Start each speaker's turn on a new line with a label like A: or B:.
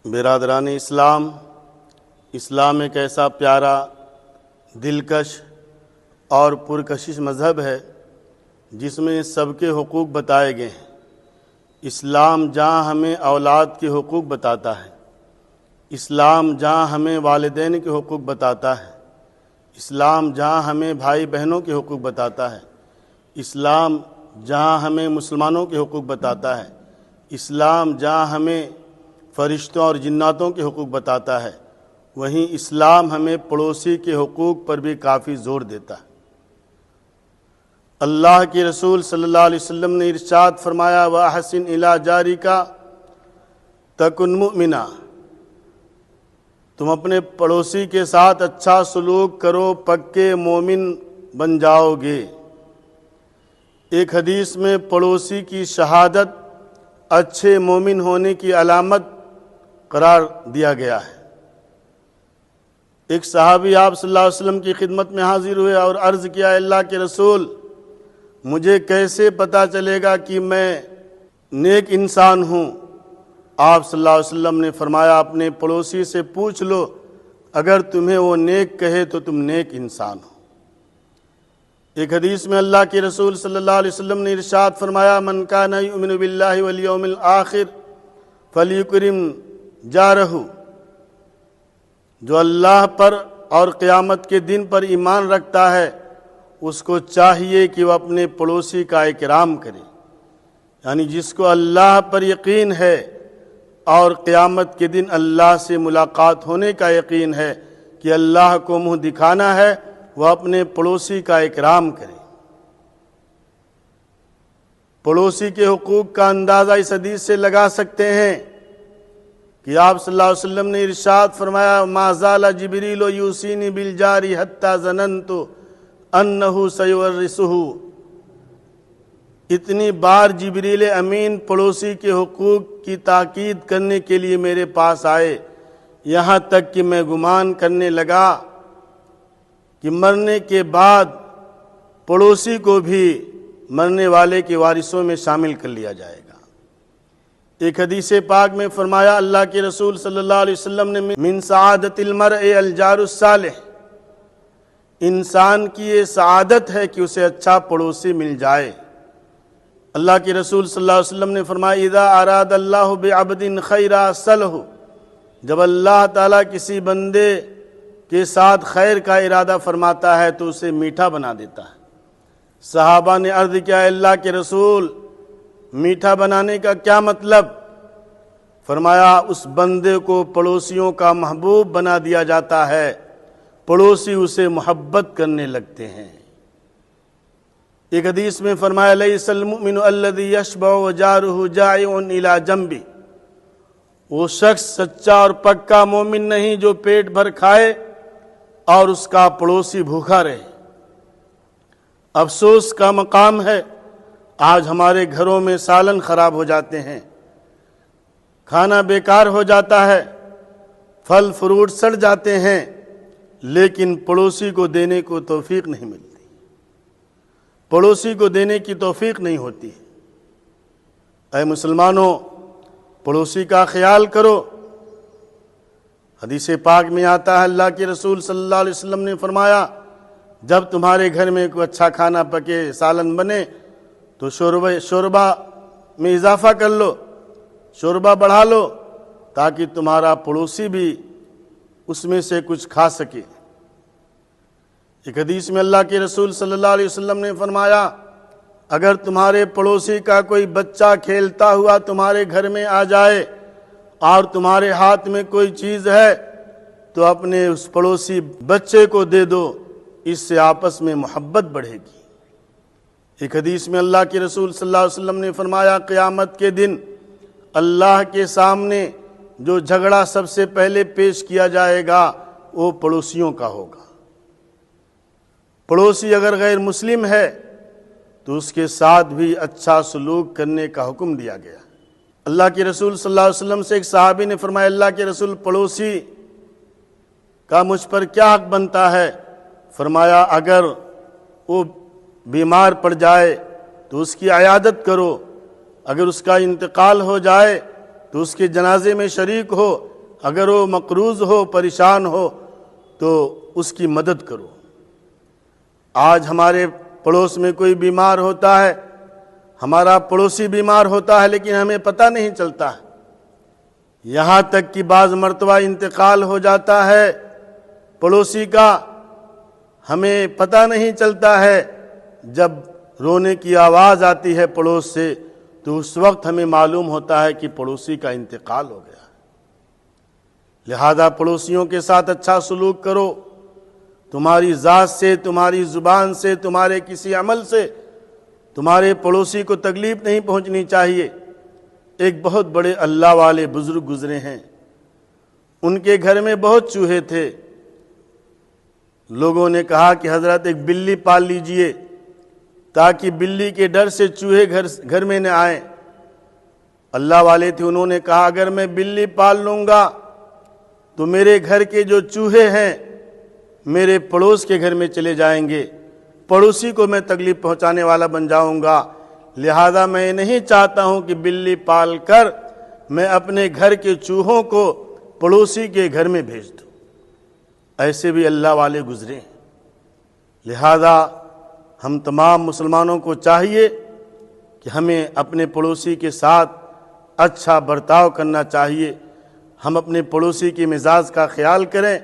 A: برادران اسلام ایک ایسا پیارا، دلکش اور پرکشش مذہب ہے جس میں سب کے حقوق بتائے گئے ہیں۔ اسلام جہاں ہمیں اولاد کے حقوق بتاتا ہے، اسلام جہاں ہمیں والدین کے حقوق بتاتا ہے، اسلام جہاں ہمیں بھائی بہنوں کے حقوق بتاتا ہے، اسلام جہاں ہمیں مسلمانوں کے حقوق بتاتا ہے، اسلام جہاں ہمیں فرشتوں اور جناتوں کے حقوق بتاتا ہے، وہیں اسلام ہمیں پڑوسی کے حقوق پر بھی کافی زور دیتا ہے۔ اللہ کے رسول صلی اللہ علیہ وسلم نے ارشاد فرمایا وَأَحْسِنْ إِلَىٰ جَارِكَ تَكُنْ مُؤْمِنًا، تم اپنے پڑوسی کے ساتھ اچھا سلوک کرو، پکے مومن بن جاؤ گے۔ ایک حدیث میں پڑوسی کی شہادت اچھے مومن ہونے کی علامت قرار دیا گیا ہے۔ ایک صحابی آپ صلی اللہ علیہ وسلم کی خدمت میں حاضر ہوئے اور عرض کیا، اللہ کے رسول، مجھے کیسے پتہ چلے گا کہ میں نیک انسان ہوں؟ آپ صلی اللہ علیہ وسلم نے فرمایا، اپنے پڑوسی سے پوچھ لو، اگر تمہیں وہ نیک کہے تو تم نیک انسان ہو۔ ایک حدیث میں اللہ کے رسول صلی اللہ علیہ وسلم نے ارشاد فرمایا، من کان یؤمن باللہ والیوم الآخر فلیکرم جارہ، جو اللہ پر اور قیامت کے دن پر ایمان رکھتا ہے اس کو چاہیے کہ وہ اپنے پڑوسی کا اکرام کرے، یعنی جس کو اللہ پر یقین ہے اور قیامت کے دن اللہ سے ملاقات ہونے کا یقین ہے کہ اللہ کو منہ دکھانا ہے، وہ اپنے پڑوسی کا اکرام کرے۔ پڑوسی کے حقوق کا اندازہ اس حدیث سے لگا سکتے ہیں کہ آپ صلی اللہ علیہ وسلم نے ارشاد فرمایا، ما زال جبریل یوصینی بالجار حتی ظننت انہ سیورثہ، اتنی بار جبریل امین پڑوسی کے حقوق کی تاکید کرنے کے لیے میرے پاس آئے، یہاں تک کہ میں گمان کرنے لگا کہ مرنے کے بعد پڑوسی کو بھی مرنے والے کے وارثوں میں شامل کر لیا جائے گا۔ ایک حدیث پاک میں فرمایا اللہ کے رسول صلی اللہ علیہ وسلم نے، من سعادت المرء الجار الصالح، انسان کی یہ سعادت ہے کہ اسے اچھا پڑوسی مل جائے۔ اللہ کے رسول صلی اللہ علیہ وسلم نے فرمایا، اذا اراد اللہ بعبد خیرا صلح، جب اللہ تعالیٰ کسی بندے کے ساتھ خیر کا ارادہ فرماتا ہے تو اسے میٹھا بنا دیتا ہے۔ صحابہ نے عرض کیا، اللہ کے رسول، میٹھا بنانے کا کیا مطلب؟ فرمایا، اس بندے کو پڑوسیوں کا محبوب بنا دیا جاتا ہے، پڑوسی اسے محبت کرنے لگتے ہیں۔ ایک حدیث میں فرمایا، لیس المؤمن الذی یشبع وجارہ جائع الی جنبہ، وہ شخص سچا اور پکا مومن نہیں جو پیٹ بھر کھائے اور اس کا پڑوسی بھوکا رہے۔ افسوس کا مقام ہے، آج ہمارے گھروں میں سالن خراب ہو جاتے ہیں، کھانا بیکار ہو جاتا ہے، پھل فروٹ سڑ جاتے ہیں، لیکن پڑوسی کو دینے کو توفیق نہیں ملتی، پڑوسی کو دینے کی توفیق نہیں ہوتی۔ اے مسلمانوں، پڑوسی کا خیال کرو۔ حدیث پاک میں آتا ہے، اللہ کے رسول صلی اللہ علیہ وسلم نے فرمایا، جب تمہارے گھر میں کوئی اچھا کھانا پکے، سالن بنے تو شوربہ میں اضافہ کر لو، شوربہ بڑھا لو، تاکہ تمہارا پڑوسی بھی اس میں سے کچھ کھا سکے۔ ایک حدیث میں اللہ کے رسول صلی اللہ علیہ وسلم نے فرمایا، اگر تمہارے پڑوسی کا کوئی بچہ کھیلتا ہوا تمہارے گھر میں آ جائے اور تمہارے ہاتھ میں کوئی چیز ہے تو اپنے اس پڑوسی بچے کو دے دو، اس سے آپس میں محبت بڑھے گی۔ ایک حدیث میں اللہ کے رسول صلی اللہ علیہ وسلم نے فرمایا، قیامت کے دن اللہ کے سامنے جو جھگڑا سب سے پہلے پیش کیا جائے گا وہ پڑوسیوں کا ہوگا۔ پڑوسی اگر غیر مسلم ہے تو اس کے ساتھ بھی اچھا سلوک کرنے کا حکم دیا گیا۔ اللہ کے رسول صلی اللہ علیہ وسلم سے ایک صحابی نے فرمایا، اللہ کے رسول، پڑوسی کا مجھ پر کیا حق بنتا ہے؟ فرمایا، اگر وہ بیمار پڑ جائے تو اس کی عیادت کرو، اگر اس کا انتقال ہو جائے تو اس کے جنازے میں شریک ہو، اگر وہ مقروض ہو، پریشان ہو تو اس کی مدد کرو۔ آج ہمارے پڑوس میں کوئی بیمار ہوتا ہے، ہمارا پڑوسی بیمار ہوتا ہے لیکن ہمیں پتہ نہیں چلتا ہے، یہاں تک کہ بعض مرتبہ انتقال ہو جاتا ہے پڑوسی کا، ہمیں پتہ نہیں چلتا ہے، جب رونے کی آواز آتی ہے پڑوس سے تو اس وقت ہمیں معلوم ہوتا ہے کہ پڑوسی کا انتقال ہو گیا۔ لہذا پڑوسیوں کے ساتھ اچھا سلوک کرو، تمہاری ذات سے، تمہاری زبان سے، تمہارے کسی عمل سے تمہارے پڑوسی کو تکلیف نہیں پہنچنی چاہیے۔ ایک بہت بڑے اللہ والے بزرگ گزرے ہیں، ان کے گھر میں بہت چوہے تھے، لوگوں نے کہا کہ حضرت ایک بلی پال لیجئے تاکہ بلی کے ڈر سے چوہے گھر میں نہ آئیں۔ اللہ والے تھے، انہوں نے کہا اگر میں بلی پال لوں گا تو میرے گھر کے جو چوہے ہیں میرے پڑوس کے گھر میں چلے جائیں گے، پڑوسی کو میں تکلیف پہنچانے والا بن جاؤں گا، لہذا میں نہیں چاہتا ہوں کہ بلی پال کر میں اپنے گھر کے چوہوں کو پڑوسی کے گھر میں بھیج دوں۔ ایسے بھی اللہ والے گزرے ہیں۔ لہذا ہم تمام مسلمانوں کو چاہیے کہ ہمیں اپنے پڑوسی کے ساتھ اچھا برتاؤ کرنا چاہیے، ہم اپنے پڑوسی کے مزاج کا خیال کریں۔